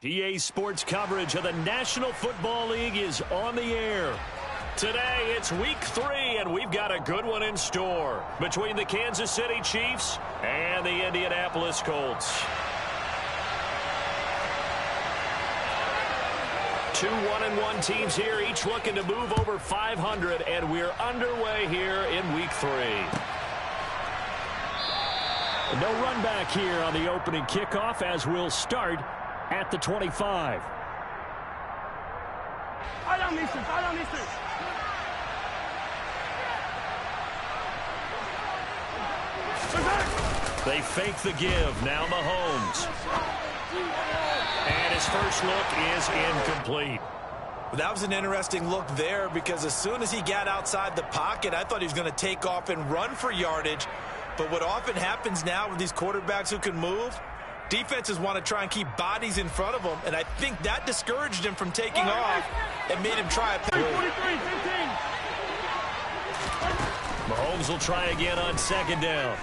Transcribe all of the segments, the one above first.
EA Sports coverage of the National Football League is on the air. Today, it's Week 3, and we've got a good one in store between the Kansas City Chiefs and the Indianapolis Colts. Two 1-1 teams here, each looking to move over 500, and we're underway here in Week 3. No run back here on the opening kickoff as we'll start at the 25. They fake the give. Now Mahomes. And his first look is incomplete. That was an interesting look there because as soon as he got outside the pocket, I thought he was going to take off and run for yardage. But what often happens now with these quarterbacks who can move, defenses want to try and keep bodies in front of them, and I think that discouraged him from taking off and made him try a play. Mahomes will try again on second down.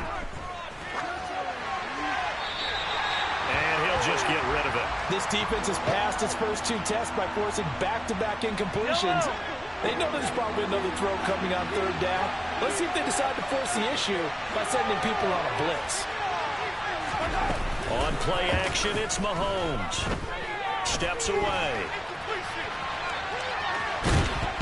And he'll just get rid of it. This defense has passed its first two tests by forcing back-to-back incompletions. They know there's probably another throw coming on third down. Let's see if they decide to force the issue by sending people on a blitz. On play action, it's Mahomes. Steps away.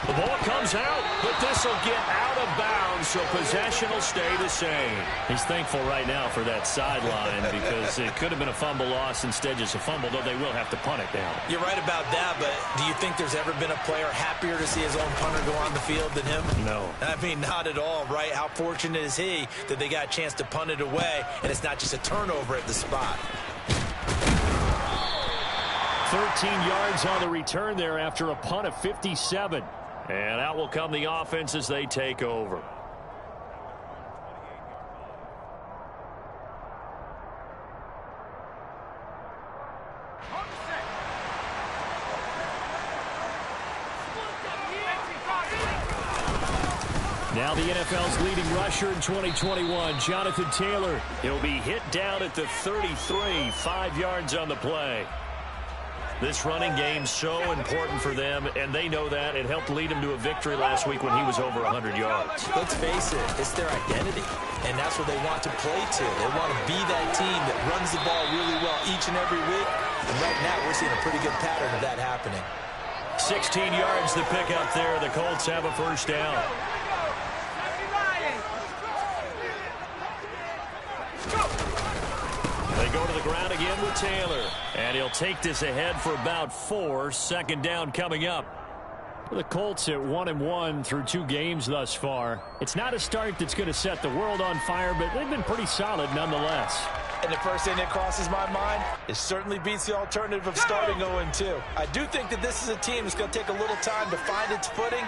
The ball comes out, but this will get out of bounds, so possession will stay the same. He's thankful right now for that sideline because it could have been a fumble loss, instead just a fumble, though they will have to punt it down. You're right about that, but do you think there's ever been a player happier to see his own punter go on the field than him? No. I mean, not at all, right? How fortunate is he that they got a chance to punt it away, and it's not just a turnover at the spot. 13 yards on the return there after a punt of 57. And out will come the offense as they take over. Now the NFL's leading rusher in 2021, Jonathan Taylor. He'll be hit down at the 33, 5 yards on the play. This running game's so important for them, and they know that. It helped lead them to a victory last week when he was over 100 yards. Let's face it, it's their identity, and that's what they want to play to. They want to be that team that runs the ball really well each and every week, and right now we're seeing a pretty good pattern of that happening. 16 yards to pick up there. The Colts have a first down. They go to the ground again with Taylor. And he'll take this ahead for about 4. Second down coming up. The Colts at 1-1 through 2 games thus far. It's not a start that's going to set the world on fire, but they've been pretty solid nonetheless. And the first thing that crosses my mind, it certainly beats the alternative of starting 0-2. I do think that this is a team that's going to take a little time to find its footing.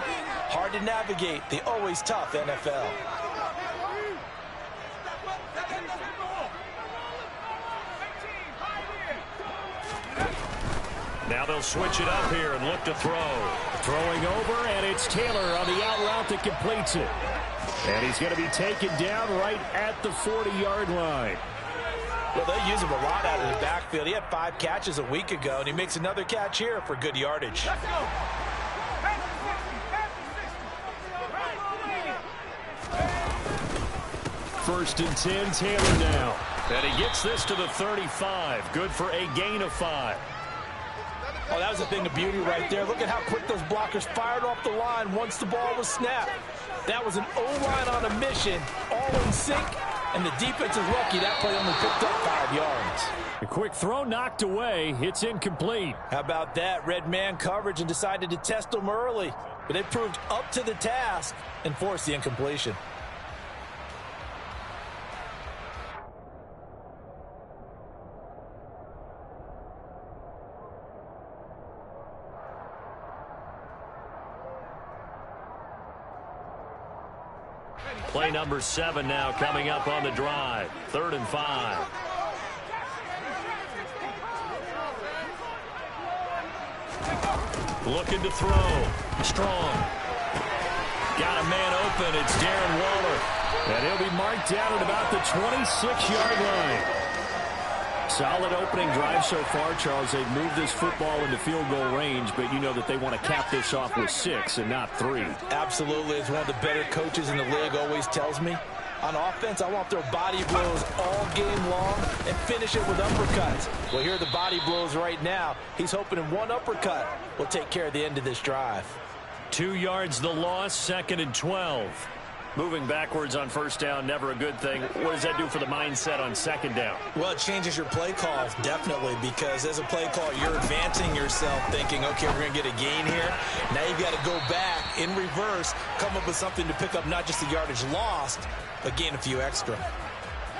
Hard to navigate the always tough NFL. Now they'll switch it up here and look to throw. Throwing over, and it's Taylor on the out route that completes it. And he's going to be taken down right at the 40-yard line. Well, they use him a lot out of the backfield. He had 5 catches a week ago, and he makes another catch here for good yardage. First and 10, Taylor now. And he gets this to the 35. Good for a gain of 5. Oh, that was a thing of beauty right there. Look at how quick those blockers fired off the line once the ball was snapped. That was an O-line on a mission, all in sync, and the defense is lucky that play only picked up 5 yards. A quick throw knocked away. It's incomplete. How about that? Red man coverage and decided to test them early. But they proved up to the task and forced the incompletion. Play number 7 now coming up on the drive. 3rd and 5. Looking to throw. Strong. Got a man open. It's Darren Waller. And he'll be marked down at about the 26-yard line. Solid opening drive so far, Charles. They've moved this football into field goal range, but you know that they want to cap this off with 6 and not 3. Absolutely. As one of the better coaches in the league always tells me, on offense, I want their body blows all game long and finish it with uppercuts. Well, here are the body blows right now. He's hoping in one uppercut will take care of the end of this drive. 2 yards the loss, 2nd and 12. Moving backwards on first down, never a good thing. What does that do for the mindset on 2nd down? Well, it changes your play calls, definitely, because as a play call, you're advancing yourself thinking, okay, we're going to get a gain here. Now you've got to go back in reverse, come up with something to pick up not just the yardage lost, but gain a few extra.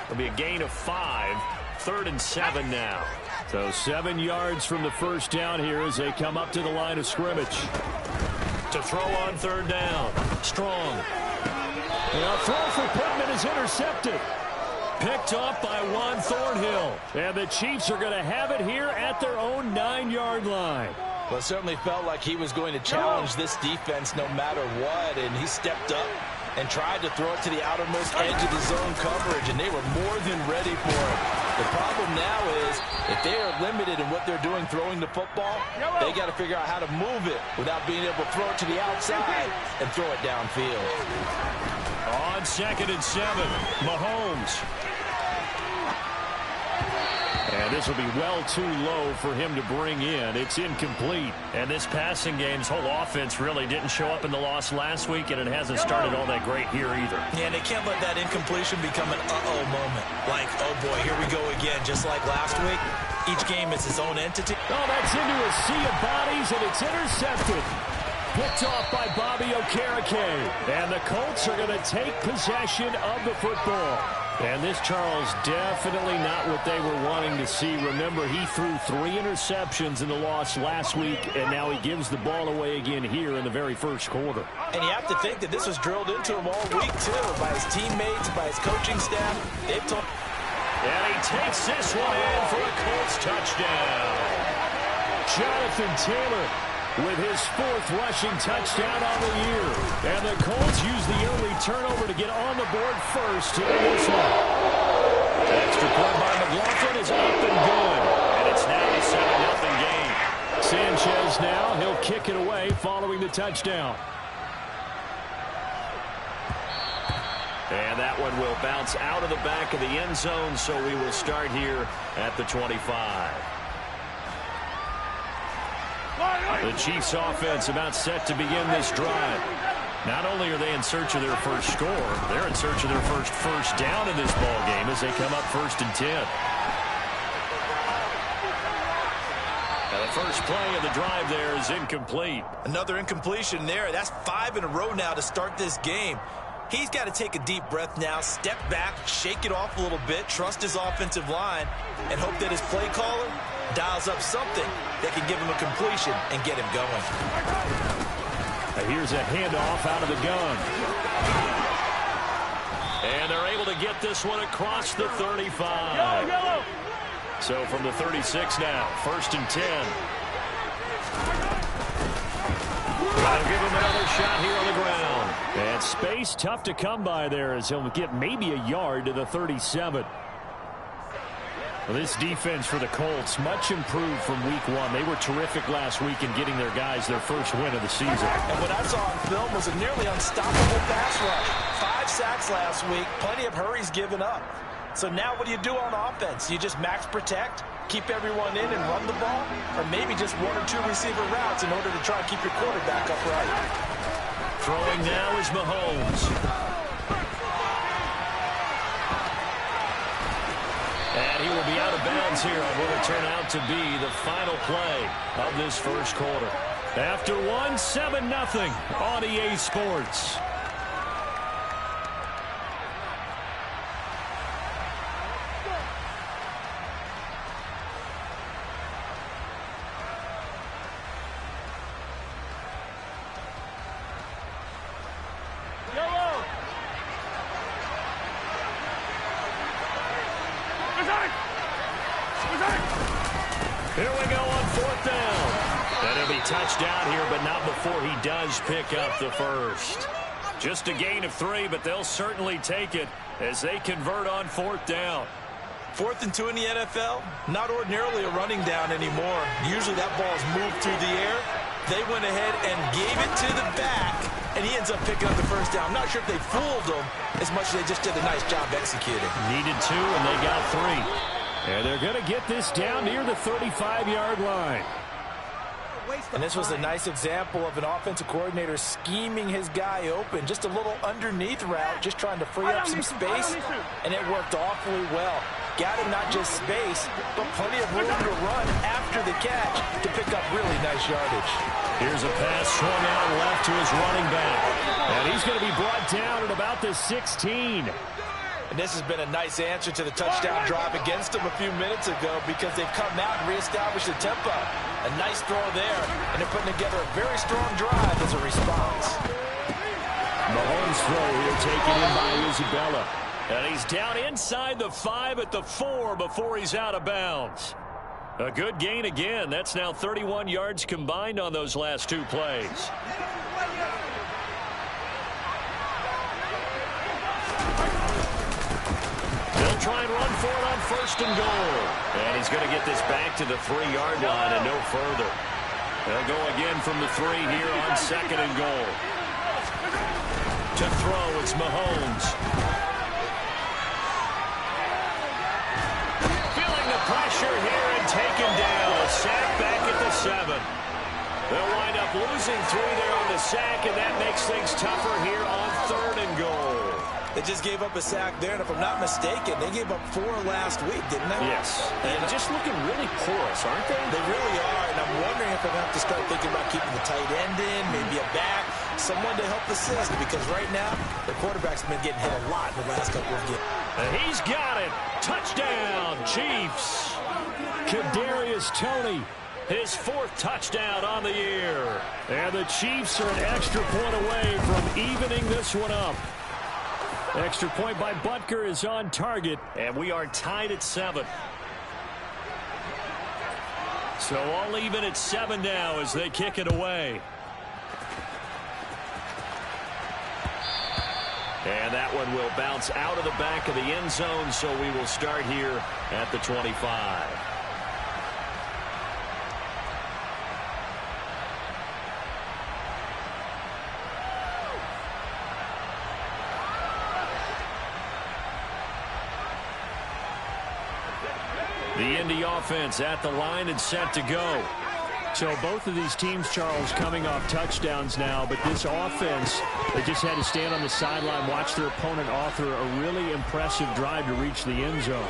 It'll be a gain of 5, 3rd and 7 now. So 7 yards from the first down here as they come up to the line of scrimmage. To throw on 3rd down. Strong. The throw for Pittman is intercepted. Picked off by Juan Thornhill. And the Chiefs are going to have it here at their own 9-yard line. Well, it certainly felt like he was going to challenge this defense no matter what, and he stepped up and tried to throw it to the outermost edge of the zone coverage, and they were more than ready for it. The problem now is if they are limited in what they're doing throwing the football, they got to figure out how to move it without being able to throw it to the outside and throw it downfield. On 2nd and 7, Mahomes. And this will be well too low for him to bring in. It's incomplete. And this passing game's whole offense really didn't show up in the loss last week, and it hasn't started all that great here either. Yeah, and they can't let that incompletion become an uh-oh moment. Like, oh boy, here we go again, just like last week. Each game is its own entity. Oh, that's into a sea of bodies, and it's intercepted. Picked off by Bobby Okereke. And the Colts are going to take possession of the football. And this, Charles, definitely not what they were wanting to see. Remember, he threw 3 interceptions in the loss last week, and now he gives the ball away again here in the very first quarter. And you have to think that this was drilled into him all week, too, by his teammates, by his coaching staff. They've told. And he takes this one in for a Colts touchdown. Jonathan Taylor with his 4th rushing touchdown on the year. And the Colts use the early turnover to get on the board first in this one. Extra point by McLaughlin is up and good. And it's now a 7-0 game. Sanchez now, he'll kick it away following the touchdown. And that one will bounce out of the back of the end zone, so we will start here at the 25. The Chiefs offense about set to begin this drive. Not only are they in search of their first score, they're in search of their first down in this ball game as they come up 1st and 10. Now the first play of the drive there is incomplete. Another incompletion there. That's 5 in a row now to start this game. He's got to take a deep breath now, step back, shake it off a little bit, trust his offensive line, and hope that his play caller dials up something that can give him a completion and get him going. Now here's a handoff out of the gun. And they're able to get this one across the 35. So from the 36 now, 1st and 10. They'll give him another shot here on the ground. And space tough to come by there as he'll get maybe a yard to the 37. Well, this defense for the Colts, much improved from week 1. They were terrific last week in getting their guys their first win of the season. And what I saw on film was a nearly unstoppable pass rush. 5 sacks last week, plenty of hurries given up. So now what do you do on offense? You just max protect, keep everyone in and run the ball, or maybe just 1 or 2 receiver routes in order to try and keep your quarterback upright. Throwing now is Mahomes. And he will be out of bounds here on what will turn out to be the final play of this first quarter. After 7-0 on EA Sports. Here we go on 4th down. And he'll be touchdown here, but not before he does pick up the first. Just a gain of 3, but they'll certainly take it as they convert on 4th down. 4th and 2 in the NFL, not ordinarily a running down anymore. Usually that ball is moved through the air. They went ahead and gave it to the back, and he ends up picking up the first down. I'm not sure if they fooled him as much as they just did a nice job executing. Needed 2, and they got 3. And they're going to get this down near the 35-yard line. And this was a nice example of an offensive coordinator scheming his guy open. Just a little underneath route, just trying to free up some space, and it worked awfully well. Got him not just space, but plenty of room to run after the catch to pick up really nice yardage. Here's a pass swung out left to his running back. And he's going to be brought down at about the 16. And this has been a nice answer to the touchdown drive against them a few minutes ago because they've come out and reestablished the tempo. A nice throw there, and they're putting together a very strong drive as a response. Mahomes' throw here taken in by Isabella. And he's down inside the 5 at the 4 before he's out of bounds. A good gain again. That's now 31 yards combined on those last 2 plays. They'll try and run for it on 1st and goal. And he's going to get this back to the 3-yard line and no further. They'll go again from the 3 here on 2nd and goal. To throw, it's Mahomes. Feeling the pressure here and taken down. A sack back at the 7. They'll wind up losing 3 there on the sack, and that makes things tougher here on 3rd and goal. They just gave up a sack there, and if I'm not mistaken, they gave up 4 last week, didn't they? Yes. And just looking really porous, aren't they? They really are, and I'm wondering if they're going to have to start thinking about keeping the tight end in, maybe a back, someone to help assist, because right now, the quarterback's been getting hit a lot in the last couple of games. And he's got it. Touchdown, Chiefs. Kadarius Toney, his 4th touchdown on the year. And the Chiefs are an extra point away from evening this one up. Extra point by Butker is on target, and we are tied at 7. So all even at 7 now as they kick it away. And that one will bounce out of the back of the end zone, so we will start here at the 25. The Indy offense at the line and set to go. So both of these teams, Charles, coming off touchdowns now, but this offense, they just had to stand on the sideline, watch their opponent author a really impressive drive to reach the end zone.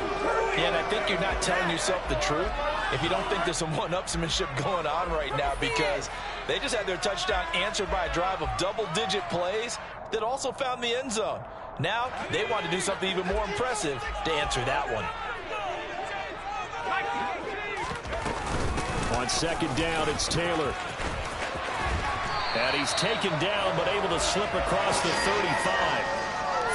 Yeah, and I think you're not telling yourself the truth if you don't think there's some one-upsmanship going on right now, because they just had their touchdown answered by a drive of double-digit plays that also found the end zone. Now they want to do something even more impressive to answer that one. On 2nd down, it's Taylor. And he's taken down, but able to slip across the 35.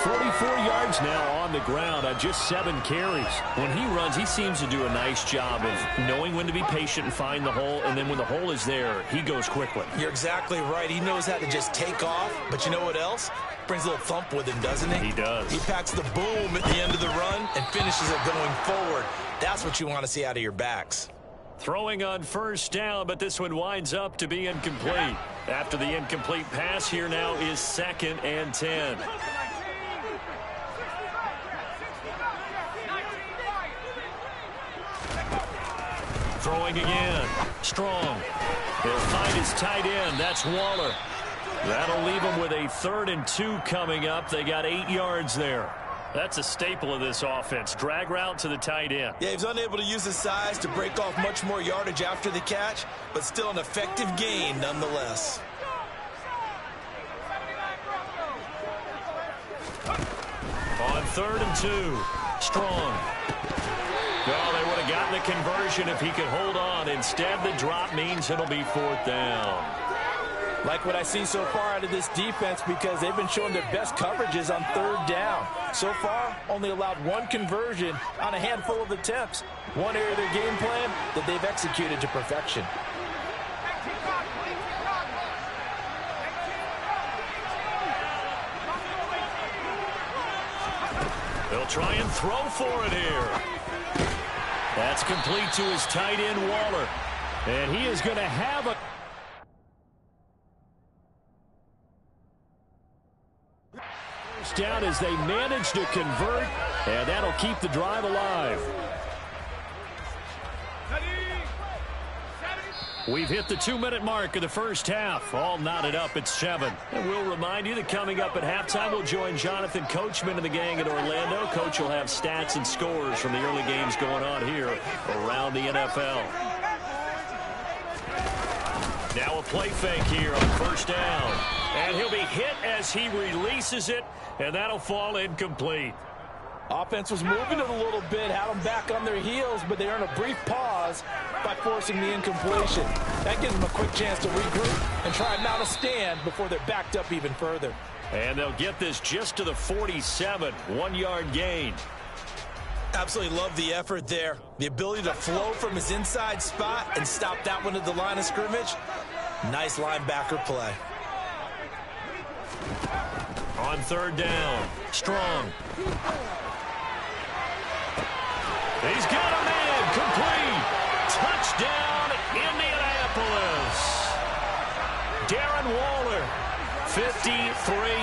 44 yards now on the ground on just 7 carries. When he runs, he seems to do a nice job of knowing when to be patient and find the hole, and then when the hole is there, he goes quickly. You're exactly right. He knows how to just take off, but you know what else? Brings a little thump with him, doesn't he? He does. He packs the boom at the end of the run and finishes it going forward. That's what you want to see out of your backs. Throwing on 1st down, but this one winds up to be incomplete. After the incomplete pass, here now is 2nd and 10. Throwing again. Strong. He'll find his tight end. That's Waller. That'll leave him with a 3rd and 2 coming up. They got 8 yards there. That's a staple of this offense. Drag route to the tight end. Yeah, he's unable to use his size to break off much more yardage after the catch, but still an effective gain nonetheless. On 3rd and 2. Strong. Well, they would have gotten the conversion if he could hold on. Instead, the drop means it'll be 4th down. Like what I see so far out of this defense, because they've been showing their best coverages on 3rd down. So far, only allowed 1 conversion on a handful of attempts. One area of their game plan that they've executed to perfection. They'll try and throw for it here. That's complete to his tight end, Waller. And he is going to have a first down as they manage to convert, and that'll keep the drive alive. We've hit the 2-minute mark of the first half. All knotted up at 7. And we'll remind you that coming up at halftime, we'll join Jonathan Coachman and the gang at Orlando. Coach will have stats and scores from the early games going on here around the NFL. Now a play fake here on first down. And he'll be hit as he releases it, and that'll fall incomplete. Offense was moving it a little bit, had them back on their heels, but they earned a brief pause by forcing the incompletion. That gives them a quick chance to regroup and try and mount a stand before they're backed up even further. And they'll get this just to the 47, 1-yard gain. Absolutely love the effort there. The ability to flow from his inside spot and stop that one at the line of scrimmage. Nice linebacker play. On third down, Strong. He's got a man, complete. Touchdown, Indianapolis. Darren Waller, 53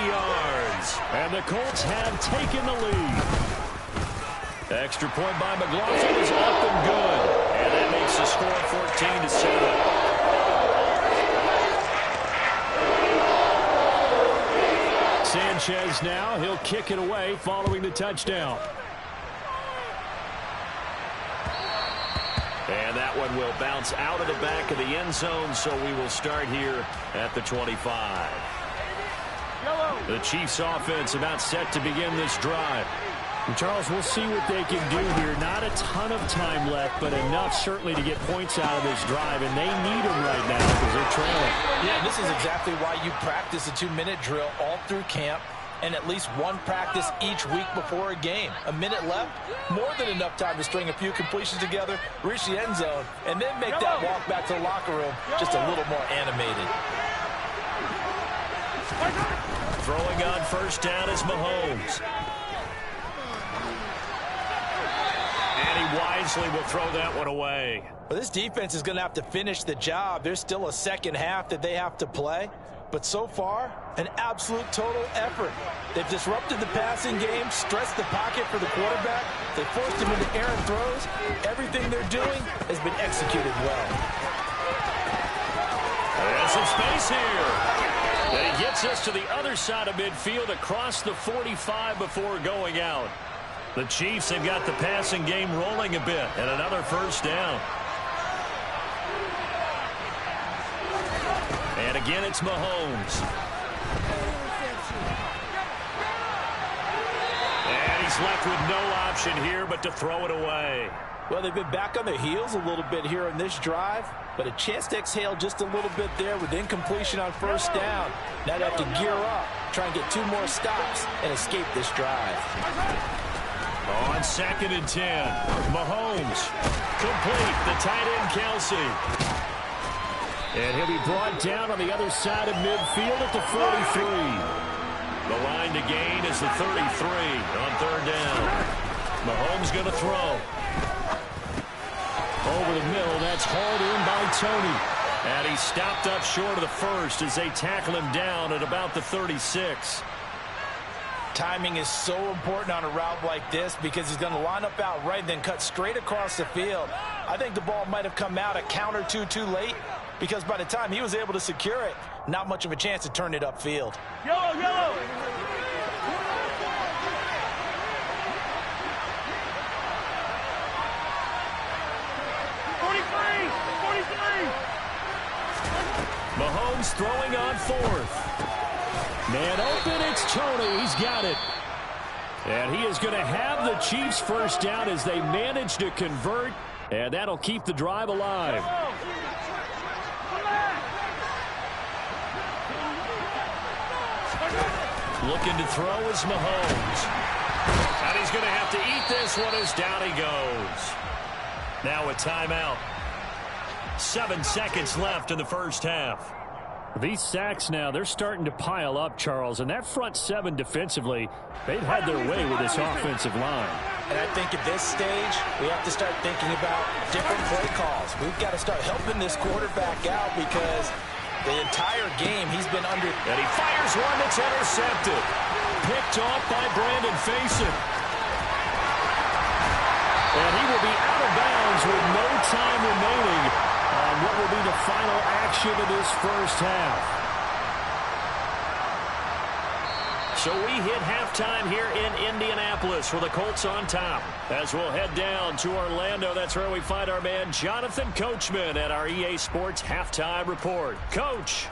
yards. And the Colts have taken the lead. Extra point by McLaughlin is up and good. And that makes the score 14-7. Sanchez now, he'll kick it away following the touchdown. And that one will bounce out of the back of the end zone, so we will start here at the 25. The Chiefs offense about set to begin this drive. And Charles, we'll see what they can do here. Not a ton of time left, but enough certainly to get points out of this drive, and they need them right now because they're trailing. Yeah, this is exactly why you practice a 2-minute drill all through camp and at least one practice each week before a game. A minute left, more than enough time to string a few completions together, reach the end zone, and then make that walk back to the locker room just a little more animated. Throwing on first down is Mahomes. And he wisely will throw that one away. Well, this defense is going to have to finish the job. There's still a second half that they have to play. But so far, an absolute total effort. They've disrupted the passing game, stressed the pocket for the quarterback. They forced him into errant throws. Everything they're doing has been executed well. There's some space here. And he gets us to the other side of midfield across the 45 before going out. The Chiefs have got the passing game rolling a bit, and another first down. And again, it's Mahomes. And he's left with no option here but to throw it away. Well, they've been back on their heels a little bit here on this drive, but a chance to exhale just a little bit there with incompletion on first down. Now they have to gear up, try and get 2 more stops and escape this drive. On 2nd and 10, Mahomes complete, the tight end Kelsey. And he'll be brought down on the other side of midfield at the 43. The line to gain is the 33 on third down. Mahomes going to throw. Over the middle, that's hauled in by Tony. And he's stopped up short of the first as they tackle him down at about the 36. Timing is so important on a route like this because he's going to line up out right and then cut straight across the field. I think the ball might have come out a count or two too late because by the time he was able to secure it, not much of a chance to turn it upfield. Yellow, yellow. Mahomes throwing on 4th. Man open, it's Tony. He's got it. And he is going to have the Chiefs first down as they manage to convert, and that'll keep the drive alive. Looking to throw is Mahomes. And he's going to have to eat this one as down he goes. Now a timeout. 7 seconds left in the first half. These sacks now, they're starting to pile up, Charles. And that front 7 defensively, they've had their way with this offensive line. And I think at this stage, we have to start thinking about different play calls. We've got to start helping this quarterback out because the entire game he's been under. And he fires one that's intercepted. Picked off by Brandon Faison. And he will be out of bounds with no time remaining on what will be the final action of this first half. So we hit halftime here in Indianapolis with the Colts on top. As we'll head down to Orlando, that's where we find our man Jonathan Coachman at our EA Sports Halftime Report. Coach.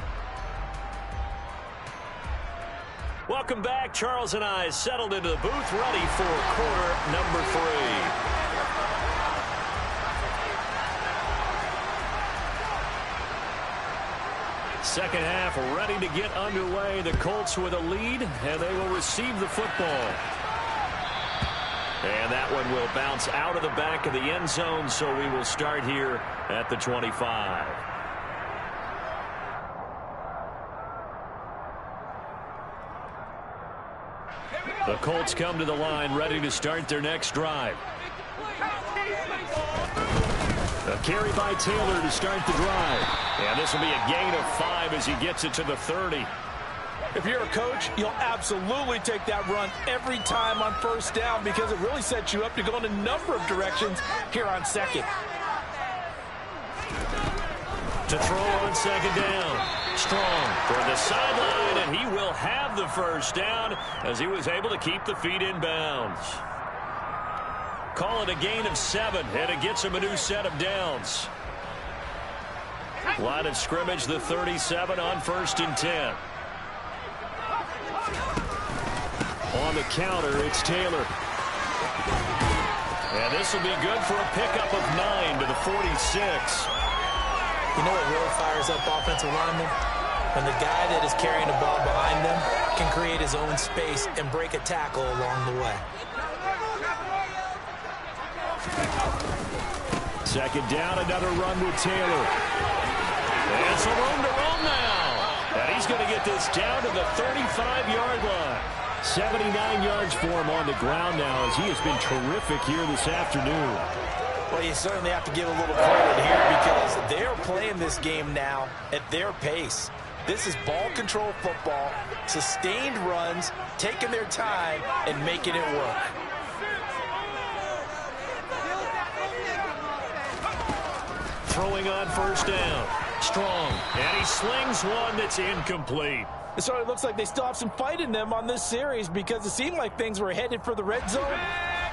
Welcome back. Charles and I settled into the booth, ready for quarter number 3. Second half ready to get underway. The Colts with a lead, and they will receive the football. And that one will bounce out of the back of the end zone, so we will start here at the 25. The Colts come to the line, ready to start their next drive. A carry by Taylor to start the drive. And this will be a gain of 5 as he gets it to the 30. If you're a coach, you'll absolutely take that run every time on first down because it really sets you up to go in a number of directions here on second. To throw on second down. Strong for the sideline, and he will have the first down as he was able to keep the feet in bounds. Call it a gain of 7, and it gets him a new set of downs. Line of scrimmage, the 37 on 1st and 10. On the counter, it's Taylor. And this will be good for a pickup of 9 to the 46. You know what really fires up offensive linemen? When the guy that is carrying the ball behind them can create his own space and break a tackle along the way. Second down, another run with Taylor. And some room to roam now. And he's going to get this down to the 35-yard line. 79 yards for him on the ground now as he has been terrific here this afternoon. Well, you certainly have to give a little credit here because they're playing this game now at their pace. This is ball control football, sustained runs, taking their time, and making it work. Throwing on first down. Strong. And he slings one that's incomplete. It certainly looks like they still have some fight in them on this series because it seemed like things were headed for the red zone.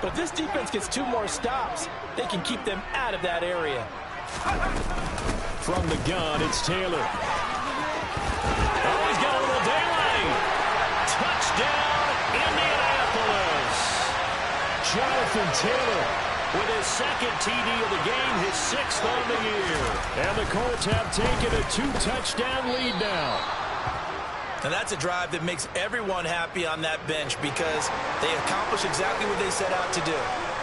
But if this defense gets 2 more stops, they can keep them out of that area. From the gun, it's Taylor. Oh, he's got a little daylight. Touchdown, Indianapolis. Jonathan Taylor with his second TD of the game, his 6th on the year. And the Colts have taken a 2-touchdown lead now. And that's a drive that makes everyone happy on that bench because they accomplish exactly what they set out to do.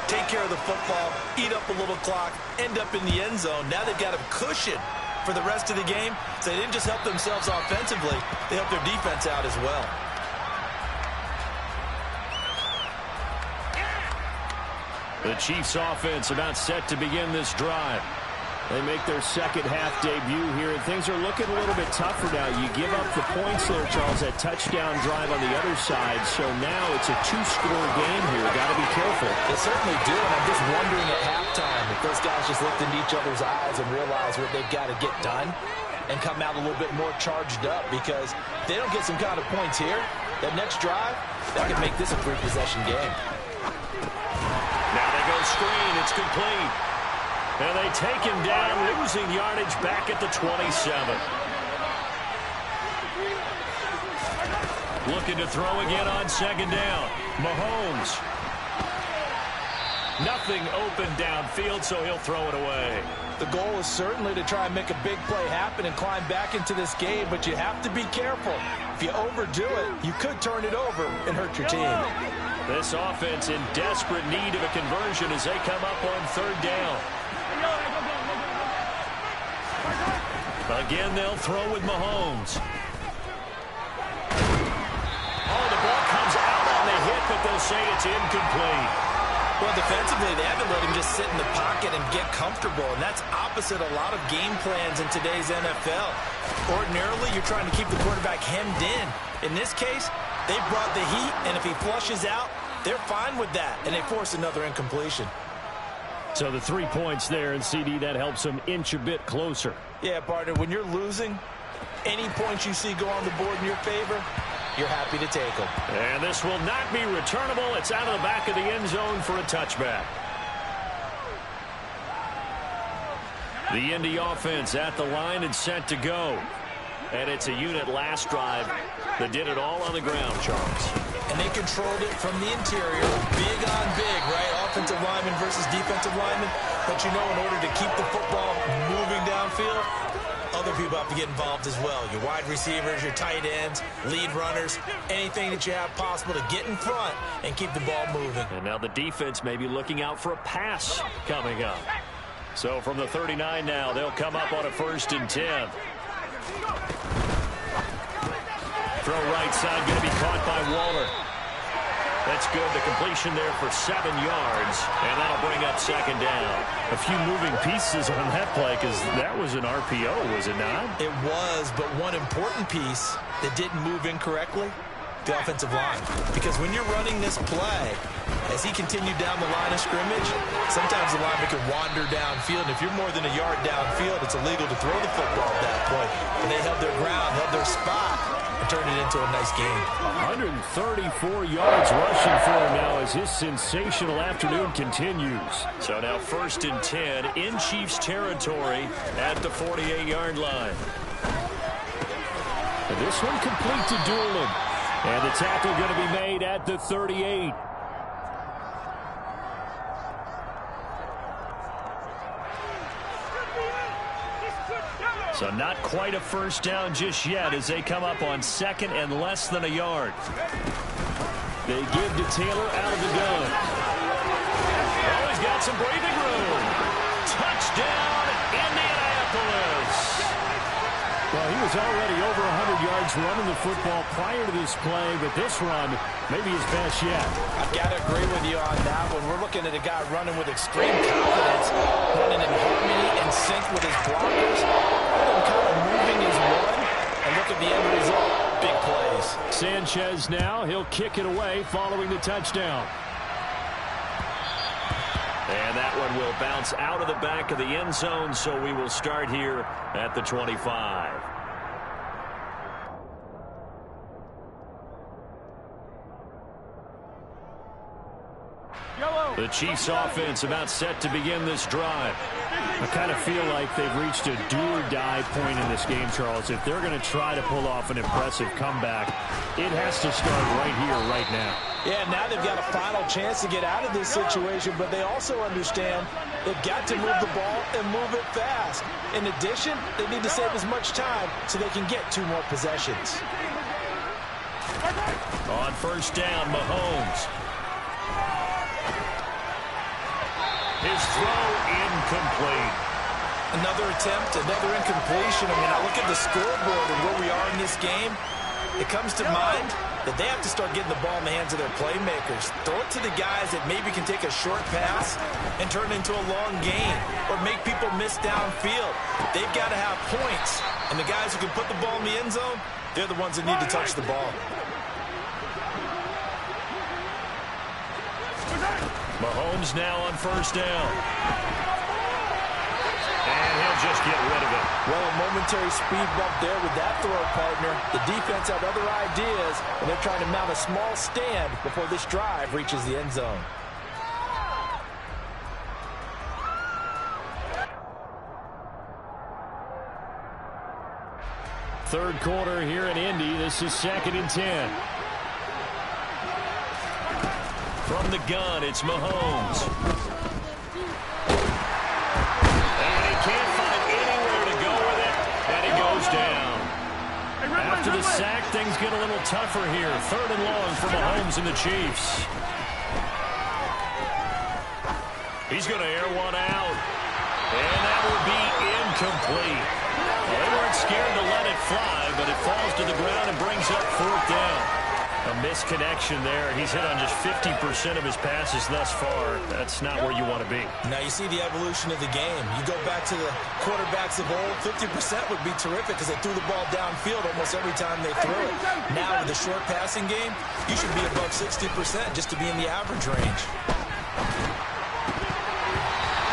Take care of the football, eat up a little clock, end up in the end zone. Now they've got a cushion for the rest of the game. So they didn't just help themselves offensively, they helped their defense out as well. The Chiefs offense about set to begin this drive. They make their second half debut here, and things are looking a little bit tougher now. You give up the points there, Charles, that touchdown drive on the other side. So now it's a 2-score game here. Got to be careful. They certainly do, and I'm just wondering at halftime if those guys just looked into each other's eyes and realize what they've got to get done and come out a little bit more charged up because if they don't get some kind of points here, that next drive, that could make this a 3-possession game. Now they go screen. It's complete. And they take him down, losing yardage back at the 27. Looking to throw again on second down. Mahomes. Nothing open downfield, so he'll throw it away. The goal is certainly to try and make a big play happen and climb back into this game, but you have to be careful. If you overdo it, you could turn it over and hurt your team. This offense in desperate need of a conversion as they come up on third down. Again, they'll throw with Mahomes. Oh, the ball comes out on the hit, but they'll say it's incomplete. Well, defensively, they had to let him just sit in the pocket and get comfortable, and that's opposite a lot of game plans in today's NFL. Ordinarily, you're trying to keep the quarterback hemmed in. In this case, they brought the heat, and if he flushes out, they're fine with that, and they force another incompletion. So the 3 points there, and CD, that helps them inch a bit closer. Yeah, partner, when you're losing, any points you see go on the board in your favor, you're happy to take them. And this will not be returnable. It's out of the back of the end zone for a touchback. The Indy offense at the line and set to go. And it's a unit last drive that did it all on the ground, Charles. And they controlled it from the interior. Big on big, right? Offensive lineman versus defensive lineman. But you know, in order to keep the football moving downfield, other people have to get involved as well. Your wide receivers, your tight ends, lead runners, anything that you have possible to get in front and keep the ball moving. And now the defense may be looking out for a pass coming up. So from the 39 now, they'll come up on a 1st and 10. Throw right side, going to be caught by Waller. That's good. The completion there for 7 yards, and that'll bring up 2nd down. A few moving pieces on that play because that was an RPO, was it not? It was, but one important piece that didn't move incorrectly, the offensive line. Because when you're running this play, as he continued down the line of scrimmage, sometimes the lineman can wander downfield. And if you're more than a yard downfield, it's illegal to throw the football at that point. And they held their ground, held their spot, and turned it into a nice game. 134 yards rushing for him now as his sensational afternoon continues. So now 1st and 10 in Chiefs territory at the 48-yard line. And this one complete to Doolin. And the tackle going to be made at the 38. So not quite a 1st down just yet as they come up on 2nd and less than a yard. They give to Taylor out of the gun. Oh, he's got some breathing room. Touchdown, Indianapolis. Well, he was already over 100 yards running the football prior to this play, but this run may be his best yet. I've got to agree with you on that one. We're looking at a guy running with extreme confidence, running in harmony and sync with his blockers, kind of moving his run, and look at the end result. Big plays. Sanchez now, he'll kick it away following the touchdown. And that one will bounce out of the back of the end zone, so we will start here at the 25. The Chiefs offense about set to begin this drive. I kind of feel like they've reached a do-or-die point in this game, Charles. If they're going to try to pull off an impressive comeback, it has to start right here, right now. Yeah, now they've got a final chance to get out of this situation, but they also understand they've got to move the ball and move it fast. In addition, they need to save as much time so they can get 2 more possessions. On 1st down, Mahomes. His throw incomplete. Another attempt, another incompletion. I mean, I look at the scoreboard and where we are in this game. It comes to mind that they have to start getting the ball in the hands of their playmakers. Throw it to the guys that maybe can take a short pass and turn it into a long gain or make people miss downfield. They've got to have points. And the guys who can put the ball in the end zone, they're the ones that need to touch the ball. Mahomes now on 1st down. And he'll just get rid of it. Well, a momentary speed bump there with that throw, partner. The defense had other ideas, and they're trying to mount a small stand before this drive reaches the end zone. Third quarter here in Indy. This is 2nd and 10. From the gun, it's Mahomes. And he can't find anywhere to go with it, and he goes down. After the sack, things get a little tougher here. 3rd and long for Mahomes and the Chiefs. He's going to air one out, and that will be incomplete. Well, they weren't scared to let it fly, but it falls to the ground and brings up 4th down. A misconnection there. He's hit on just 50% of his passes thus far. That's not where you want to be. Now you see the evolution of the game. You go back to the quarterbacks of old, 50% would be terrific because they threw the ball downfield almost every time they threw it. Now with the short passing game, you should be above 60% just to be in the average range.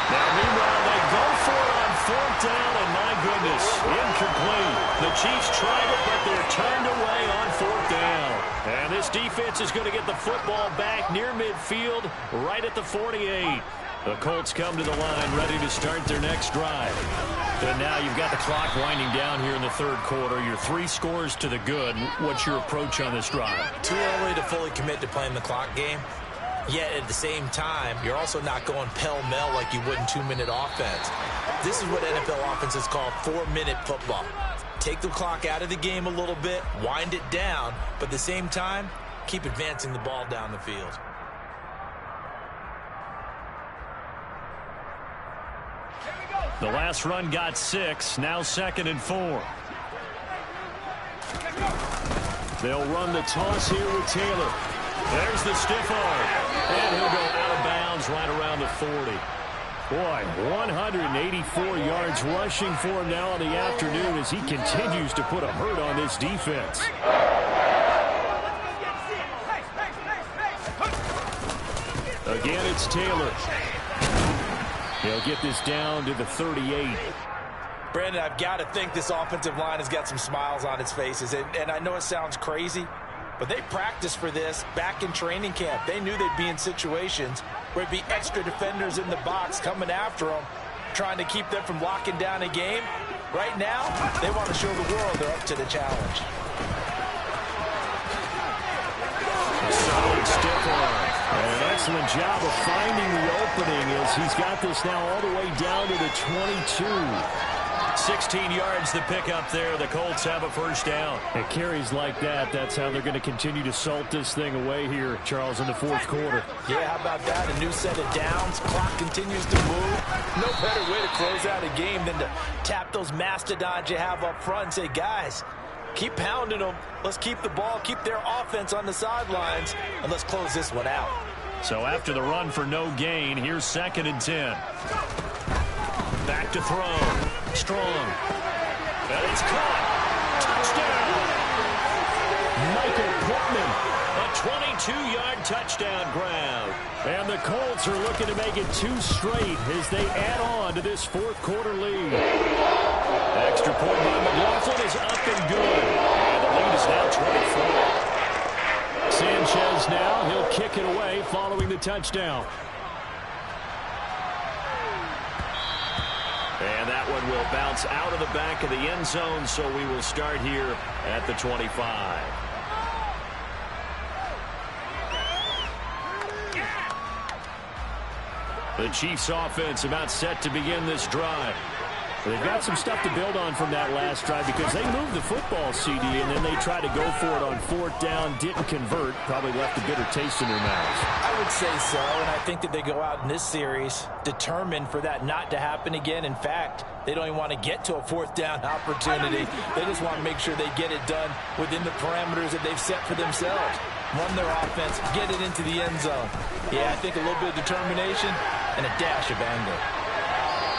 Now meanwhile, they go for it on fourth down, and my goodness, incomplete. The Chiefs tried it, but they're turned away on fourth down. And this defense is going to get the football back near midfield, right at the 48. The Colts come to the line, ready to start their next drive. And now you've got the clock winding down here in the third quarter. You're 3 scores to the good. What's your approach on this drive? Too early to fully commit to playing the clock game. Yet at the same time, you're also not going pell-mell like you would in 2-minute offense. This is what NFL offenses call 4-minute football. Take the clock out of the game a little bit, wind it down, but at the same time, keep advancing the ball down the field. The last run got 6, now 2nd and 4. They'll run the toss here with Taylor. There's the stiff arm, and he'll go out of bounds right around the 40. Boy, 184 yards rushing for him now in the afternoon as he continues to put a hurt on this defense. Again, it's Taylor. He'll get this down to the 38. Brandon, I've got to think this offensive line has got some smiles on its faces. And I know it sounds crazy, but they practiced for this back in training camp. They knew they'd be in situations where it'd be extra defenders in the box coming after them, trying to keep them from locking down a game. Right now, they want to show the world they're up to the challenge. A solid stiff arm. And an excellent job of finding the opening as he's got this now all the way down to the 22. 16 yards the pickup there. The Colts have a first down. It carries like that. That's how they're going to continue to salt this thing away here, Charles, in the fourth quarter. Yeah, how about that? A new set of downs. Clock continues to move. No better way to close out a game than to tap those mastodons you have up front and say, guys, keep pounding them. Let's keep the ball, keep their offense on the sidelines, and let's close this one out. So after the run for no gain, here's 2nd and 10. Back to throw. Strong. And it's caught. Touchdown. Michael Pittman. A 22-yard touchdown grab. And the Colts are looking to make it 2 straight as they add on to this fourth quarter lead. Extra point by McLaughlin is up and good. And the lead is now 24. Sanchez now, he'll kick it away following the touchdown. And that one will bounce out of the back of the end zone, so we will start here at the 25. The Chiefs offense about set to begin this drive. They've got some stuff to build on from that last drive because they moved the football, CD, and then they tried to go for it on fourth down, didn't convert, probably left a bitter taste in their mouths. I would say so, and I think that they go out in this series determined for that not to happen again. In fact, they don't even want to get to a fourth down opportunity. They just want to make sure they get it done within the parameters that they've set for themselves. Run their offense, get it into the end zone. Yeah, I think a little bit of determination and a dash of anger.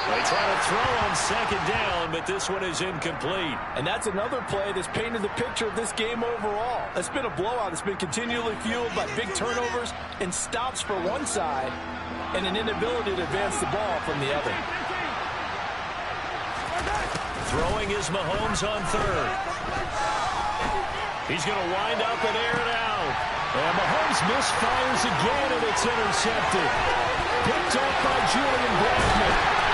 They try to throw on 2nd down, but this one is incomplete. And that's another play that's painted the picture of this game overall. It's been a blowout. It's been continually fueled by big turnovers and stops for one side and an inability to advance the ball from the other. Throwing is Mahomes on 3rd. He's going to wind up and air it out. And Mahomes misfires again, and it's intercepted. Picked up by Julian Blackmon.